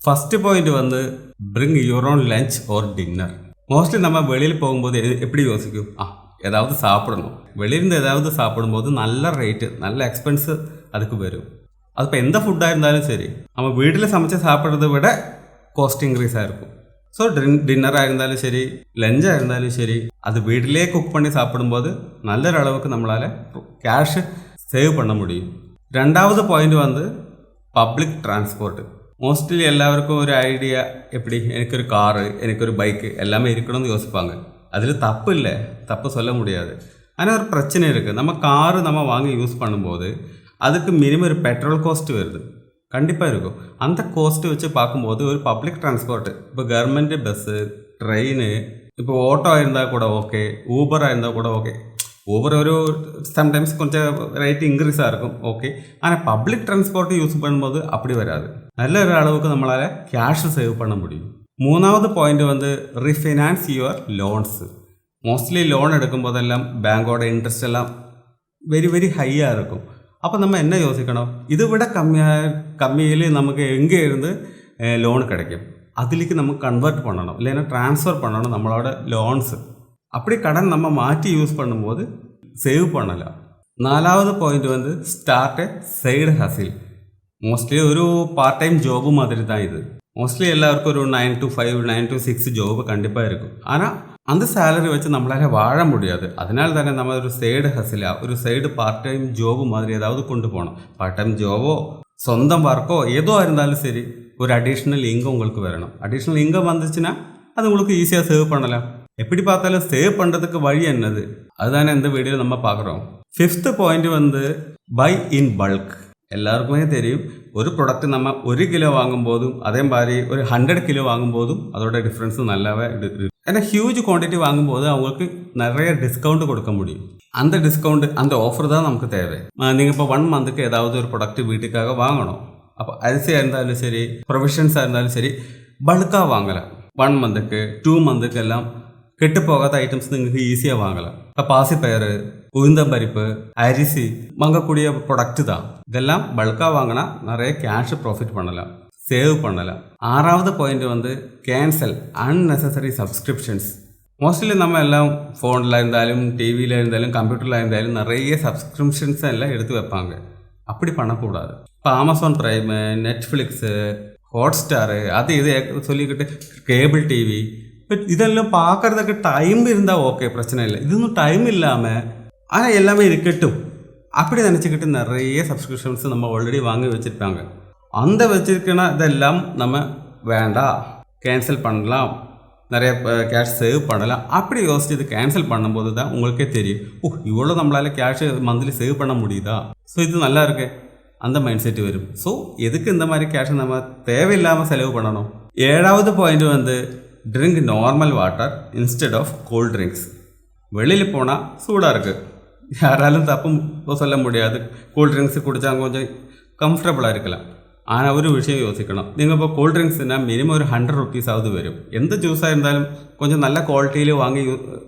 First point வந்து bring your own lunch R dinner. Mostly நம்ம வெளியில் போகும்போது எப்படி யோசிக்கும், ஏதாவது சாப்பிடணும், வெளியிருந்து ஏதாவது சாப்பிடும்போது நல்ல ரேட்டு நல்ல எக்ஸ்பென்ஸ் அதுக்கு வரும். അതിപ്പോൾ എന്ത് ഫുഡായിരുന്നാലും ശരി നമ്മൾ വീട്ടിൽ സமைச்சு സാപ്പിടുന്നത് വിட കോസ്റ്റ് ഇൻക്രീസ് ആയിരിക്കും. ஸோ டின்னர் ஆயிருந்தாலும் சரி லஞ்ச் ஆயிருந்தாலும் சரி அது வீட்டிலே குக் பண்ணி சாப்பிடும்போது நல்ல அளவுக்கு நம்மளால் கேஷ் சேவ் பண்ண முடியும். ரெண்டாவது பாயிண்ட் வந்து பப்ளிக் டிரான்ஸ்போர்ட். மோஸ்ட்லி எல்லாருக்கும் ஒரு ஐடியா எப்படி, எனக்கொரு காரு எனக்கொரு பைக்கு எல்லாமே இருக்கணும்னு யோசிப்பாங்க. அதில் தப்பு இல்லை, தப்பு சொல்ல முடியாது. ஆனால் ஒரு பிரச்சனை இருக்குது. நம்ம காரு நம்ம வாங்கி யூஸ் பண்ணும்போது அதுக்கு மினிமம் ஒரு பெட்ரோல் காஸ்ட் வருது, கண்டிப்பாக இருக்கும். அந்த கோஸ்ட்டு வச்சு பார்க்கும்போது ஒரு பப்ளிக் டிரான்ஸ்போர்ட், இப்போ கவர்மெண்ட் பஸ்ஸு, ட்ரெயின், இப்போ ஓட்டோ இருந்தால் கூட ஓகே, ஊபராக இருந்தால் கூட ஓகே. ஊபர் ஒரு சம்டைம்ஸ் கொஞ்சம் ரேட் இன்க்ரீஸாக இருக்கும் ஓகே. ஆனால் பப்ளிக் டிரான்ஸ்போர்ட் யூஸ் பண்ணும்போது அப்படி வராது. நல்ல ஒரு அளவுக்கு நம்மளால் கேஷ் சேவ் பண்ண முடியும். மூணாவது பாயிண்ட் வந்து ரீஃபைனான்ஸ் யுவர் லோன்ஸு. மோஸ்ட்லி லோன் எடுக்கும்போதெல்லாம் பேங்கோட இன்ட்ரெஸ்ட் எல்லாம் வெரி வெரி ஹையாக இருக்கும். அப்போ நம்ம என்ன யோசிக்கணும், இதை விட கம்மியில் நமக்கு எங்கே இருந்து லோன் கிடைக்கும், அதிലേക്ക് നമുക്ക് கன்வெர்ட் பண்ணணும், இல்லைன்னா ட்ரான்ஸ்ஃபர் பண்ணணும் நம்மளோட லோன்ஸு. அப்படி கடன் நம்ம மாற்றி யூஸ் பண்ணும்போது சேவ் பண்ணலாம். நாலாவது பாயிண்ட் வந்து ஸ்டார்ட் எ சைடு ஹசில். மோஸ்ட்லி ஒரு பார்ட் டைம் ஜாபு மாதிரி தான் இது. மோஸ்ட்லி எல்லாருக்கும் ஒரு 9 to 5 9 to 6 ஜாபு கண்டிப்பாக இருக்கும். ஆனால் அந்த சேலரி வச்சு நம்மளால வாழ முடியாது. அதனால தானே நம்ம ஒரு சைடு ஹசிலாக ஒரு சைடு பார்ட் டைம் ஜாபு மாதிரி ஏதாவது கொண்டு போகணும். பார்ட் டைம் ஜாபோ சொந்தம் ஒர்க்கோ ஏதோ இருந்தாலும் சரி ஒரு அடிஷ்னல் இன்கம் உங்களுக்கு வரணும். அடிஷ்னல் இன்கம் வந்துச்சுன்னா அது உங்களுக்கு ஈஸியாக சேவ் பண்ணலாம். எப்படி பார்த்தாலும் சேவ் பண்ணுறதுக்கு வழி என்னது, அதுதானே இந்த வீடியோ நம்ம பார்க்குறோம். ஃபிஃப்த்து பாயிண்ட் வந்து பை இன் பல்க். எல்லாருக்குமே தெரியும், ஒரு ப்ராடக்ட் நம்ம 1 கிலோ வாங்கும்போதும் அதே மாதிரி ஒரு 100 கிலோ வாங்கும்போதும் அதோட டிஃப்ரென்ஸும் நல்லாவே இருக்குது. ஏன்னா ஹியூஜ் குவான்டிட்டி வாங்கும்போது அவங்களுக்கு நிறைய டிஸ்கவுண்ட் கொடுக்க முடியும். அந்த டிஸ்கவுண்ட் அந்த ஆஃபர் தான் நமக்கு தேவை. நீங்கள் இப்போ 1 மந்த்துக்கு ஏதாவது ஒரு ப்ராடக்ட் வீட்டுக்காக வாங்கணும். அப்போ அரிசியாக இருந்தாலும் சரி ப்ரொவிஷன்ஸாக இருந்தாலும் சரி பல்காக வாங்கலாம். 1 மந்த்துக்கு 2 மந்த்துக்கு எல்லாம் கெட்டு போகாத ஐட்டம்ஸ் നിങ്ങൾക്ക് ஈஸியாக வாங்கலாம். இப்போ பாசிப்பயறு, உளுந்தம்பருப்பு, அரிசி வாங்கக்கூடிய ப்ராடக்ட் தான். இதெல்லாம் பல்காக வாங்கினா நிறைய கேஷ் ப்ராஃபிட் பண்ணலாம், சேவ் பண்ணலாம். ஆறாவது பாயிண்ட் வந்து கேன்சல் அன்னெசசரி சப்ஸ்கிரிப்ஷன்ஸ். மோஸ்ட்லி நம்ம எல்லாம் ஃபோனில் இருந்தாலும் டிவியில் இருந்தாலும் கம்ப்யூட்டரில் இருந்தாலும் நிறைய சப்ஸ்கிரிப்ஷன்ஸ் எல்லாம் எடுத்து வைப்பாங்க. அப்படி பண்ணக்கூடாது. இப்போ அமேசான் ப்ரைமு, நெட்ஃப்ளிக்ஸு, ஹாட்ஸ்டாரு அது இது சொல்லிக்கிட்டு கேபிள் டிவி இதெல்லாம் பார்க்குறதுக்கு டைம் இருந்தால் ஓகே, பிரச்சனை இல்லை. இதுவும் டைம் இல்லாமல் ஆனால் எல்லாமே இருக்கட்டும் அப்படி நினச்சிக்கிட்டு நிறைய சப்ஸ்கிரிப்ஷன்ஸ் நம்ம ஆல்ரெடி வாங்கி வச்சுருப்பாங்க. அந்த வச்சுருக்கனா இதெல்லாம் நம்ம வேண்டாம், கேன்சல் பண்ணலாம், நிறைய கேஷ் சேவ் பண்ணலாம். அப்படி யோசிச்சு கேன்சல் பண்ணும்போது தான் உங்களுக்கே தெரியும், இவ்வளோ நம்மளால் கேஷ் மந்த்லி சேவ் பண்ண முடியுதா, ஸோ இது நல்லா இருக்கு, அந்த மைண்ட் செட் வரும். ஸோ எதுக்கு இந்த மாதிரி கேஷை நம்ம தேவையில்லாமல் செலவு பண்ணணும். ஏழாவது பாயிண்ட் வந்து drink normal water instead of cool drinks. வெளியில் போனால் சூடாக இருக்குது, யாராலும் தப்பும் சொல்ல முடியாது. கூல்ட்ரிங்க்ஸ் குடித்தா கொஞ்சம் கம்ஃபர்டபுளாக இருக்கலாம். ஆனால் ஒரு விஷயம் யோசிக்கணும், நீங்கள் இப்போ கூல்ட்ரிங்க்ஸ்னால் மினிமம் ஒரு 100 ருப்பீஸாவது வரும். எந்த ஜூஸாக இருந்தாலும் கொஞ்சம் நல்ல குவாலிட்டியில் வாங்கி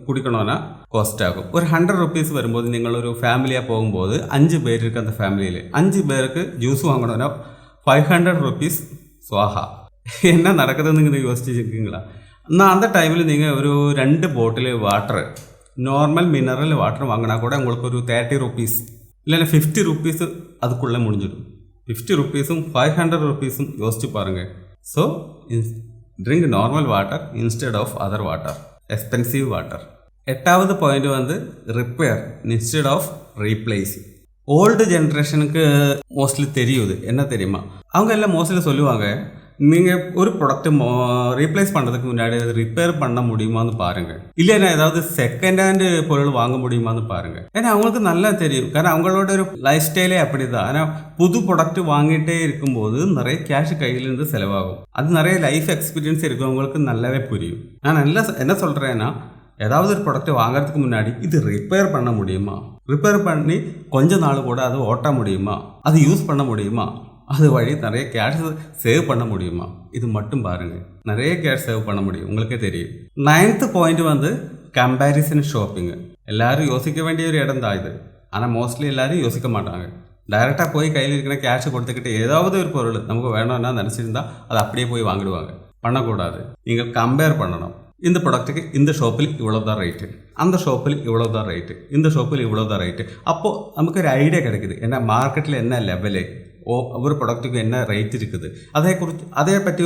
குடிக்கணும்னா காஸ்ட் ஆகும். ஒரு 100 ருப்பீஸ் வரும்போது நீங்களொரு ஃபேமிலியாக போகும்போது 5 பேர் இருக்குது, அந்த ஃபேமிலியில் 5 பேருக்கு ஜூஸ் வாங்கணும்னா 500 ருப்பீஸ் ஸ்வாஹா. என்ன நடக்குதுன்னு நீங்கள் யோசிச்சுருக்கீங்களா? എന്നാൽ அந்த டைமில் நீங்கள் ஒரு 2 bottle water normal mineral water வாங்கினா கூட உங்களுக்கு ஒரு 30 ருப்பீஸ் இல்லைன்னா 50 ருப்பீஸ் அதுக்குள்ளே முடிஞ்சிடும். 50 ருப்பீஸும் 500 ருப்பீஸும் யோசிச்சு பாருங்கள். So drink normal water instead of other water, expensive water. எட்டாவது பாயிண்ட் வந்து repair instead of replace. Old ஜென்ரேஷனுக்கு மோஸ்ட்லி தெரியுது என்ன தெரியுமா, அவங்க எல்லாம் மோஸ்ட்லி சொல்லுவாங்க, நீங்கள் ஒரு ப்ராடக்ட் ரீப்ளேஸ் பண்ணுறதுக்கு முன்னாடி அது ரிப்பேர் பண்ண முடியுமான்னு பாருங்கள், இல்லைன்னா ஏதாவது செகண்ட் ஹேண்டு பொருள் வாங்க முடியுமான்னு பாருங்கள். ஏன்னா அவங்களுக்கு நல்லா தெரியும், காரணம் அவங்களோட ஒரு லைஃப் ஸ்டைலே அப்படி தான். ஆனால் புது ப்ராடக்ட் வாங்கிட்டே இருக்கும்போது நிறைய கேஷ் கையிலேருந்து செலவாகும். அது நிறைய லைஃப் எக்ஸ்பீரியன்ஸ் இருக்கவங்களுக்கு நல்லாவே புரியும். நான் என்ன சொல்கிறேன்னா, ஏதாவது ஒரு ப்ராடக்ட் வாங்குறதுக்கு முன்னாடி இது ரிப்பேர் பண்ண முடியுமா, ரிப்பேர் பண்ணி கொஞ்ச நாள் கூட அது ஓட்ட முடியுமா, அது யூஸ் பண்ண முடியுமா, அது வழி நிறைய கேஷ் சேவ் பண்ண முடியுமா, இது மட்டும் பாருங்கள். நிறைய கேஷ் சேவ் பண்ண முடியும், உங்களுக்கே தெரியும். 9th பாயிண்ட் வந்து கம்பேரிசன் ஷாப்பிங்கு. எல்லோரும் யோசிக்க வேண்டிய ஒரு இடம் தான் இது. ஆனால் மோஸ்ட்லி எல்லோரும் யோசிக்க மாட்டாங்க. டைரெக்டாக போய் கையில் இருக்கிற கேஷை கொடுத்துக்கிட்டு ஏதாவது ஒரு பொருள் நமக்கு வேணும்னா நினச்சிருந்தா அது அப்படியே போய் வாங்கிடுவாங்க. பண்ணக்கூடாது. நீங்கள் கம்பேர் பண்ணணும். இந்த ப்ராடக்ட்டுக்கு இந்த ஷோப்பில் இவ்வளோ தான் ரேட்டு, அந்த ஷோப்பில் இவ்வளோ தான் ரேட்டு, இந்த ஷோப்பில் இவ்வளோ தான் ரேட்டு. அப்போது നമുക്കൊരു ஐடியா கிடைக்குது. என்ன மார்க்கெட்டில் என்ன லெவலு, ஒரு ப்ராடக்ட்டுக்கு என்ன ரேറ്റ് இருக்குது, அதை பற்றி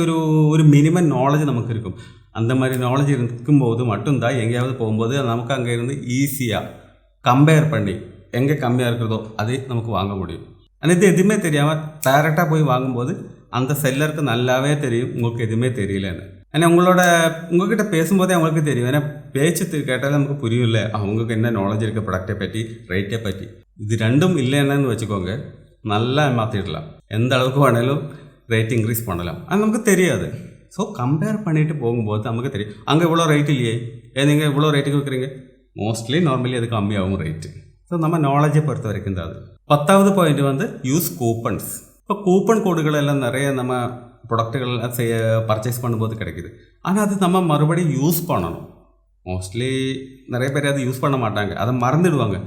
ஒரு மினிமம் நாலேஜ் நமக்கு இருக்கும். அந்த மாதிரி நாலேஜ் இருக்கும்போது மட்டும்தான் எங்கேயாவது போகும்போது நமக்கு அங்கே இருந்து ஈஸியாக கம்பேர் பண்ணி எங்கே கம்மியாக இருக்கிறதோ அதே நமக்கு வாங்க முடியும். ஆனால் இது எதுவுமே தெரியாமல் டைரெக்டாக போய் வாங்கும்போது அந்த செல்லருக்கு நல்லாவே தெரியும் உங்களுக்கு எதுவுமே தெரியலன்னு. ஆனால் உங்கள்கிட்ட பேசும்போதே அவங்களுக்கு தெரியும். ஏன்னா பேச்சு கேட்டாலே நமக்கு புரியும்ல அவங்களுக்கு என்ன நாலேஜ் இருக்க ப்ராடக்டை பற்றி, ரேட்டை பற்றி. இது ரெண்டும் இல்லைன்னு வச்சுக்கோங்க, நல்லா மாற்றிடலாம். எந்த அளவுக்கு வேணாலும் ரேட் இன்க்ரீஸ் பண்ணலாம். அது நமக்கு தெரியாது. ஸோ கம்பேர் பண்ணிட்டு போகும்போது நமக்கு தெரியும் அங்கே இவ்வளோ ரேட் இல்லையே, நீங்கள் இவ்வளோ ரேட்டுக்கு விற்கிறீங்க. மோஸ்ட்லி நார்மலி அது கம்மியாகும் ரேட்டு. ஸோ நம்ம நாலேஜை பொறுத்த வரைக்கும் தான் அது. 10வது பாயிண்ட் வந்து யூஸ் கூப்பன்ஸ். இப்போ கூப்பன் கோடுகளெல்லாம் நிறைய நம்ம ப்ராடக்ட்டுகள் பர்ச்சேஸ் பண்ணும்போது கிடைக்குது. ஆனால் அது நம்ம மறுபடியும் யூஸ் பண்ணணும். மோஸ்ட்லி நிறைய பேர் அதை யூஸ் பண்ண மாட்டாங்க, அதை மறந்துடுவாங்க.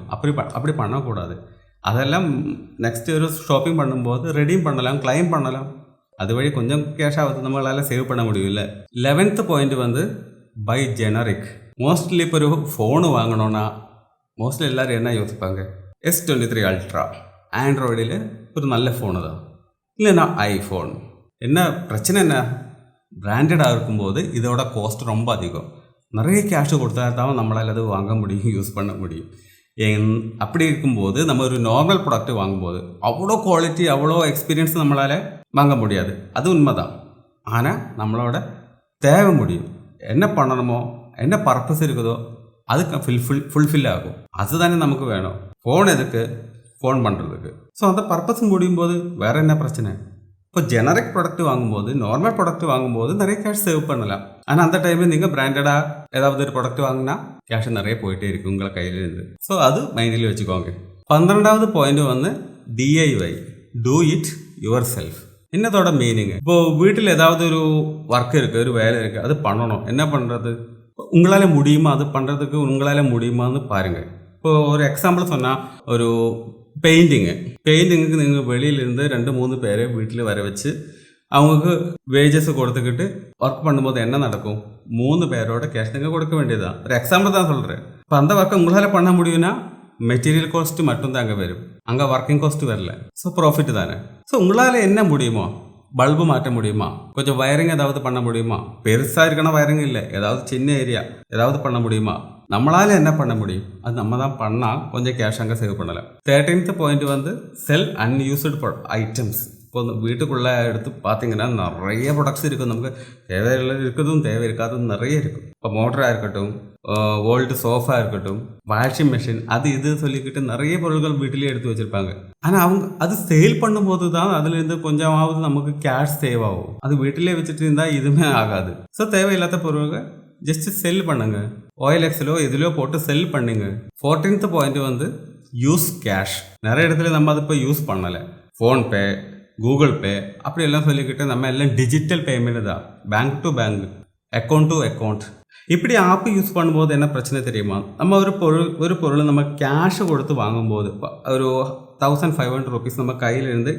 அப்படி பண்ணக்கூடாது. அதெல்லாம் நெக்ஸ்ட் ஒரு ஷாப்பிங் பண்ணும்போது ரெடீம் பண்ணலாம், கிளைம் பண்ணலாம். அது வழி கொஞ்சம் கேஷ் ஆகுது, நம்மளால் சேவ் பண்ண முடியல. 11th பாயிண்ட் வந்து பை ஜெனரிக். மோஸ்ட்லி இப்போ ஒரு ஃபோனு வாங்கணுன்னா மோஸ்ட்லி எல்லோரும் என்ன யோசிப்பாங்க, S23 அல்ட்ரா ஆண்ட்ராய்டில் ஒரு நல்ல ஃபோனு தான், இல்லைன்னா ஐஃபோன். என்ன பிரச்சனை, என்ன பிராண்டடாக இருக்கும்போது இதோட காஸ்ட் ரொம்ப அதிகம். நிறைய கேஷ் கொடுத்தா தான் நம்மளால் அது வாங்க முடியும், யூஸ் பண்ண முடியும். அப்படி இருக்கும்போது நம்ம ஒரு நார்மல் ப்ராடக்ட் வாங்கும்போது அவ்வளோ குவாலிட்டி, அவ்வளோ எக்ஸ்பீரியன்ஸ் நம்மளால் வாங்க முடியாது. அது உண்மைதான். ஆனால் நம்மளோட தேவை முடியும். என்ன பண்ணணுமோ, என்ன பர்பஸ் இருக்குதோ அதுக்கு ஃபுல்ஃபில் ஆகும். அதுதானே நமக்கு வேணும். ஃபோன் எதுக்கு, ஃபோன் பண்ணுறதுக்கு. ஸோ அந்த பர்பஸ் முடியும் போது வேறு என்ன பிரச்சனை. இப்போ ஜெனரிக் ப்ராடக்ட் வாங்கும்போது, நார்மல் ப்ராடக்ட் வாங்கும்போது நிறைய கேஷ் சேவ் பண்ணலாம். ஆனால் அந்த டைமில் நீங்கள் பிராண்டடாக ஏதாவது ஒரு ப்ராடக்ட் வாங்கினா கேஷ் நிறைய போயிட்டே இருக்கும் உங்களை கையிலேருந்து. ஸோ அது மைண்டில் வச்சுக்கோங்க. 12வது பாயிண்ட் வந்து DIY, do it your self meaning, இப்போது வீட்டில் ஏதாவது ஒரு ஒர்க் இருக்குது, ஒரு வேலை இருக்குது, அது பண்ணணும். என்ன பண்ணுறது, உங்களால் முடியுமா, அது பண்ணுறதுக்கு உங்களால் முடியுமான்னு பாருங்கள். இப்போது ஒரு எக்ஸாம்பிள் சொன்னால், ஒரு பெயிண்டிங்குக்கு நீங்கள் வெளியிலேருந்து 2-3 பேரை வீட்டில் வர வச்சு அவங்களுக்கு வேஜஸ் கொடுத்துக்கிட்டு ஒர்க் பண்ணும்போது என்ன நடக்கும், 3 பேரோட கேஷ் நீங்கள் கொடுக்க வேண்டியதுதான். ஒரு எக்ஸாம்பிள் தான் சொல்கிறேன். இப்போ அந்த ஒர்க்கை உங்களால் பண்ண முடியும்னா மெட்டீரியல் காஸ்ட் மட்டும்தான் அங்கே வரும், அங்கே ஒர்க்கிங் காஸ்ட் வரல. ஸோ ப்ராஃபிட் தானே. ஸோ உங்களால் என்ன முடியுமோ, பல்பு மாற்ற முடியுமா, கொஞ்சம் வயரிங் ஏதாவது பண்ண முடியுமா, பெருசாக இருக்கணும் வயரிங் இல்லை, ஏதாவது சின்ன ஏரியா ஏதாவது பண்ண முடியுமா, நம்மளால் என்ன பண்ண முடியும், அது நம்ம தான் பண்ணால் கொஞ்சம் கேஷ் அங்கே சேவ் பண்ணலாம். 13th பாயிண்ட் வந்து செல் அன்யூஸ்டு ஐட்டம்ஸ். இப்போ வீட்டுக்குள்ளே எடுத்து பார்த்தீங்கன்னா நிறைய ப்ராடக்ட்ஸ் இருக்கும். நமக்கு தேவையில்ல இருக்கிறதும் தேவை இருக்காதும் நிறைய இருக்கும். இப்போ மோட்டராக இருக்கட்டும், ஓல்டு சோஃபா இருக்கட்டும், வாஷிங் மிஷின், அது இது சொல்லிக்கிட்டு நிறைய பொருட்கள் வீட்டிலேயே எடுத்து வச்சுருப்பாங்க. ஆனால் அவங்க அது சேல் பண்ணும்போது தான் அதுலேருந்து கொஞ்சமாவது நமக்கு கேஷ் சேவ் ஆகும். அது வீட்டிலே வச்சுட்டு இருந்தால் இதுவுமே ஆகாது. ஸோ தேவையில்லாத பொருட்கள் ஜஸ்ட் செல் பண்ணுங்க, OLXலோ எதுலையோ போட்டு செல் பண்ணுங்க. 14th பாயிண்ட் வந்து யூஸ் கேஷ். நிறைய இடத்துல நம்ம அதை இப்போ யூஸ் பண்ணலை. ஃபோன்பே, கூகுள் பே அப்படியெல்லாம் சொல்லிக்கிட்டு நம்ம எல்லாம் டிஜிட்டல் பேமெண்ட் தான், bank to bank, account to account. இப்படி ஆப் யூஸ் பண்ணும்போது என்ன பிரச்சனை தெரியுமா, நம்ம ஒரு பொருள் நம்ம கேஷ் கொடுத்து வாங்கும்போது ஒரு 1500 rupees நம்ம கையிலிருந்து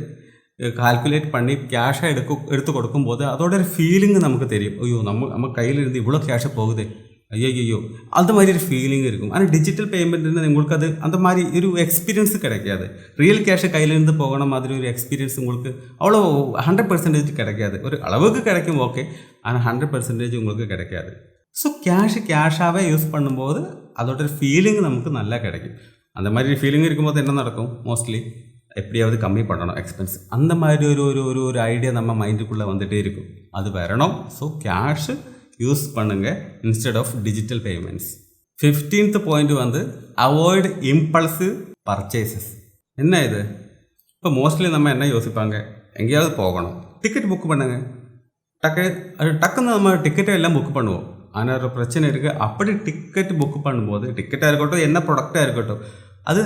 கால்குலேட் பண்ணி கேஷாக எடுத்து கொடுக்கும்போது அதோட ஒரு ஃபீலிங் நமக்கு தெரியும். ஐயோ நம்ம கையிலிருந்து இவ்வளோ கேஷை போகுது, ஐயோ அந்த மாதிரி ஒரு ஃபீலிங் இருக்கும். ஆனால் டிஜிட்டல் பேமெண்ட்னு உங்களுக்கு அது அந்த மாதிரி ஒரு எக்ஸ்பீரியன்ஸு கிடைக்காது. ரியல் கேஷை கையிலேருந்து போகணும் மாதிரி ஒரு எக்ஸ்பீரியன்ஸ் உங்களுக்கு அவ்வளோ 100% கிடைக்காது. ஒரு அளவுக்கு கிடைக்கும், ஓகே, ஆனால் 100% உங்களுக்கு கிடைக்காது. ஸோ கேஷாகவே யூஸ் பண்ணும்போது அதோட ஒரு ஃபீலிங் நமக்கு நல்லா கிடைக்கும். அந்த மாதிரி ஃபீலிங் இருக்கும்போது என்ன நடக்கும், மோஸ்ட்லி எப்படியாவது கம்மி பண்ணணும் எக்ஸ்பென்ஸ். அந்த மாதிரி ஒரு ஐடியா நம்ம மைண்டுக்குள்ளே வந்துகிட்டே இருக்கும். அது வரணும். ஸோ கேஷு யூஸ் பண்ணுங்கள் instead of digital payments. 15th point வந்து அவாய்ட் இம்பல்சிவ் பர்ச்சேசஸ். என்ன இது, இப்போ மோஸ்ட்லி நம்ம என்ன யோசிப்பாங்க, எங்கேயாவது போகணும், டிக்கெட் புக் பண்ணுங்க, டக்குன்னு நம்ம டிக்கெட்டை எல்லாம் புக் பண்ணுவோம். ஆனால் ஒரு பிரச்சனை இருக்குது. அப்படி டிக்கெட் புக் பண்ணும்போது, டிக்கெட்டாக இருக்கட்டும், என்ன ப்ராடக்டாக இருக்கட்டும், அது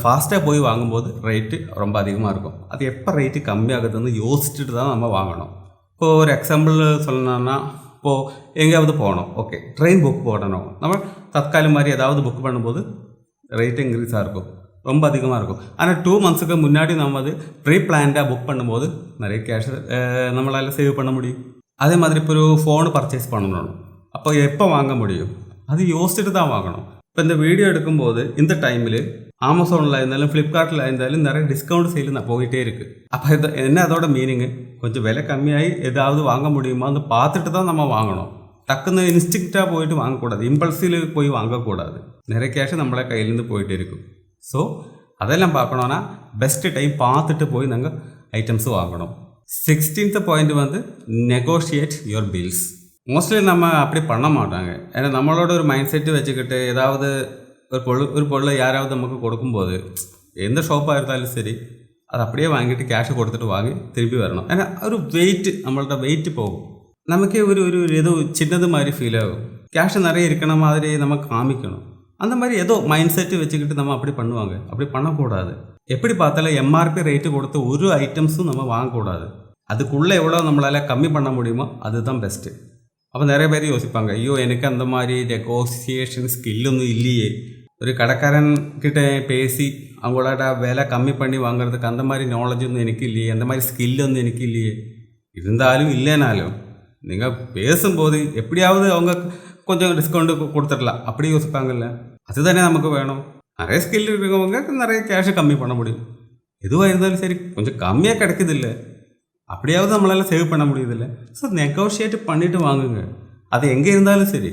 ஃபாஸ்ட்டாக போய் வாங்கும்போது ரேட்டு ரொம்ப அதிகமாக இருக்கும். அது எப்போ ரேட்டு கம்மியாகுதுன்னு யோசிச்சுட்டு தான் நம்ம வாங்கணும். இப்போது ஒரு எக்ஸாம்பிள் சொல்லணும்னா, இப்போது எங்கேயாவது போகணும், ஓகே, ட்ரெயின் புக் போடணும், நம்ம தற்காலம் மாதிரி ஏதாவது புக் பண்ணும்போது ரேட்டு இன்க்ரீஸாக இருக்கும். ரொம்ப அதிகமாக இருக்கும். ஆனால் 2 மந்த்ஸுக்கு முன்னாடி நம்ம அது ப்ரீ பிளான்டாக புக் பண்ணும்போது நிறைய கேஷ் நம்மளால் சேவ் பண்ண முடியும். அதே மாதிரி இப்போ ஒரு ஃபோன் பர்ச்சேஸ் பண்ணணும், அப்போ எப்போ வாங்க முடியும்? அது யோசிச்சுட்டு தான் வாங்கணும். இப்போ இந்த வீடியோ எடுக்கும்போது இந்த டைமில் அமேசானில் இருந்தாலும் ஃப்ளிப்கார்ட்டில் இருந்தாலும் நிறைய டிஸ்கவுண்ட் சேல் போயிட்டே இருக்குது. அப்போ இது என்ன அதோட மீனிங்கு? கொஞ்சம் விலை கம்மியாகி ஏதாவது வாங்க முடியுமா அது பார்த்துட்டு தான் நம்ம வாங்கணும். டக்குன்னு இன்ஸ்டிங்க்டாக போயிட்டு வாங்கக்கூடாது, இம்பல்ஸில் போய் வாங்கக்கூடாது. நிறைய கேஷ் நம்மளை கையிலேருந்து போயிட்டே இருக்கும். ஸோ அதெல்லாம் பார்க்கணுன்னா பெஸ்ட்டு டைம் பார்த்துட்டு போய் நாங்கள் ஐட்டம்ஸ் வாங்கணும். 16th பாயிண்ட் வந்து நெகோஷியேட் யுவர் பில்ஸ். மோஸ்ட்லி நம்ம அப்படி பண்ண மாட்டாங்க. ஏன்னா நம்மளோட ஒரு மைண்ட் செட்டு வச்சுக்கிட்டு ஏதாவது ஒரு பொருளை யாராவது நமக்கு கொடுக்கும்போது எந்த ஷாப்பாக இருந்தாலும் சரி அது அப்படியே வாங்கிட்டு கேஷை கொடுத்துட்டு வாங்கி திரும்பி வரணும். ஏன்னா ஒரு வெயிட் நம்மள்ட்ட வெயிட் போகும், நமக்கே ஒரு ஏதோ சின்னது மாதிரி ஃபீல் ஆகும். கேஷ் நிறைய இருக்கிற மாதிரி நம்ம காமிக்கணும். அந்த மாதிரி ஏதோ மைண்ட் செட்டு வச்சுக்கிட்டு நம்ம அப்படி பண்ணுவாங்க. அப்படி பண்ணக்கூடாது. எப்படி பார்த்தாலும் எம்ஆர்பி ரேட்டு கொடுத்து ஒரு ஐட்டம்ஸும் நம்ம வாங்கக்கூடாது. அதுக்குள்ளே எவ்வளோ நம்மளால் கம்மி பண்ண முடியுமோ அதுதான் பெஸ்ட்டு. அப்போ நிறைய பேர் யோசிப்பாங்க, ஐயோ எனக்கு அந்த மாதிரி நெகோசியேஷன் ஸ்கில்லொന്നും இல்லையே, ஒரு கடைக்காரன் கிட்ட பேசி அவங்களோட விலை கம்மி பண்ணி வாங்குறதுக்கு அந்த மாதிரி நாலேஜொന്നും எனக்கு இல்லையே, அந்த மாதிரி ஸ்கில்லொന്നും எனக்கு இல்லையே. இருந்தாலும் இல்லைனாலும் நீங்கள் பேசும்போது எப்படியாவது அவங்க கொஞ்சம் டிஸ்கவுண்ட்டு கொடுத்துடலாம் அப்படி யோசிப்பாங்கல்ல, அதுதானே நமக்கு வேணும். நிறைய ஸ்கில் இருக்கிறவங்க நிறைய கேஷை கம்மி பண்ண முடியும். எதுவாக இருந்தாலும் சரி கொஞ்சம் கம்மியாக கிடைக்குது இல்லை, அப்படியாவது நம்மளால் சேவ் பண்ண முடியுதில்ல. ஸோ நெகோஷியேட் பண்ணிவிட்டு வாங்குங்க. அது எங்கே இருந்தாலும் சரி,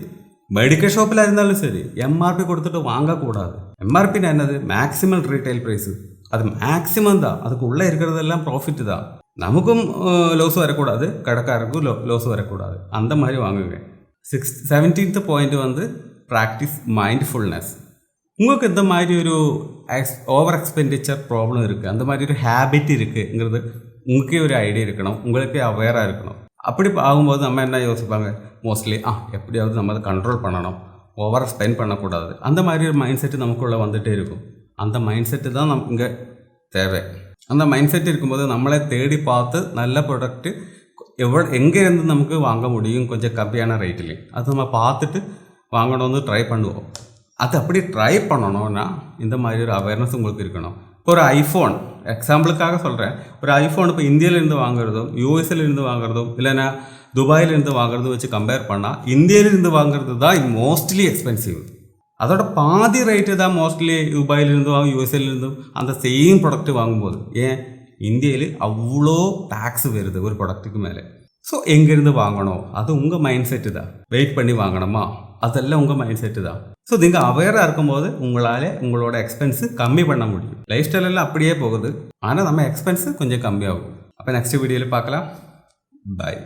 மெடிக்கல் ஷாப்பில் இருந்தாலும் சரி எம்ஆர்பி கொடுத்துட்டு வாங்கக்கூடாது. எம்ஆர்பின்னு என்னது? Maximum retail price. அது மேக்ஸிமம் தான், அதுக்கு உள்ளே இருக்கிறதெல்லாம் ப்ராஃபிட் தான். நமக்கும் லோஸ் வரக்கூடாது, கடைக்காரருக்கும் லோஸ் வரக்கூடாது. அந்த மாதிரி வாங்குங்க. 17th பாயிண்ட் வந்து ப்ராக்டிஸ் மைண்ட்ஃபுல்னஸ். உங்களுக்கு இந்த மாதிரி ஒரு ஓவர் எக்ஸ்பெண்டிச்சர் ப்ராப்ளம் இருக்குது, அந்த மாதிரி ஒரு ஹேபிட் இருக்குங்கிறது உங்களுக்கே ஒரு ஐடியா இருக்கணும், உங்களுக்கே அவேராக இருக்கணும். அப்படி ஆகும்போது நம்ம என்ன யோசிப்பாங்க மோஸ்ட்லி, எப்படியாவது நம்ம அதை கண்ட்ரோல் பண்ணணும், ஓவராக ஸ்பெண்ட் பண்ணக்கூடாது. அந்த மாதிரி ஒரு மைண்ட் செட்டு நமக்குள்ளே வந்துகிட்டே இருக்கும். அந்த மைண்ட் செட்டு தான் நமக்கு இங்கே தேவை. அந்த மைண்ட் செட் இருக்கும்போது நம்மளை தேடி பார்த்து நல்ல ப்ராடக்ட்டு எங்கே இருந்து நமக்கு வாங்க முடியும் கொஞ்சம் கம்மியான ரேட்டில் அது நம்ம பார்த்துட்டு வாங்கணும்னு ட்ரை பண்ணுவோம். அது அப்படி ட்ரை பண்ணணும்னா இந்த மாதிரி ஒரு அவேர்னஸ் உங்களுக்கு இருக்கணும். இப்போ ஒரு ஐஃபோன் எக்ஸாம்பிளுக்காக சொல்கிறேன், ஒரு ஐஃபோன் இப்போ இந்தியாவிலேருந்து வாங்குறதும் யூஎஸ்லேருந்து வாங்குறதும் இல்லைன்னா துபாயிலேருந்து வாங்குறதும் வச்சு கம்பேர் பண்ணால் இந்தியாவிலேருந்து வாங்குறது தான் மோஸ்ட்லி எக்ஸ்பென்சிவ். அதோட பாதி ரேட்டு தான் மோஸ்ட்லி துபாயிலிருந்தும் யூஎஸ்ஏலேருந்தும் அந்த சேம் ப்ராடக்ட் வாங்கும்போது. ஏன்? இந்தியாவில் அவ்வளோ டேக்ஸ் வருது ஒரு ப்ராடக்ட்டுக்கு மேலே. ஸோ எங்கேருந்து வாங்கணும் அது உங்கள் மைண்ட் செட்டு தான். வெயிட் பண்ணி வாங்கணுமா அதெல்லாம் உங்கள் மைண்ட் செட்டு தான். ஸோ நீங்கள் அவேராக இருக்கும்போது உங்களால் உங்களோட எக்ஸ்பென்ஸு கம்மி பண்ண முடியும். லைஃப் ஸ்டைலெல்லாம் அப்படியே போகுது, ஆனால் நம்ம எக்ஸ்பென்ஸு கொஞ்சம் கம்மியாகும். அப்போ நெக்ஸ்ட் வீடியோவில் பார்க்கலாம். பாய்.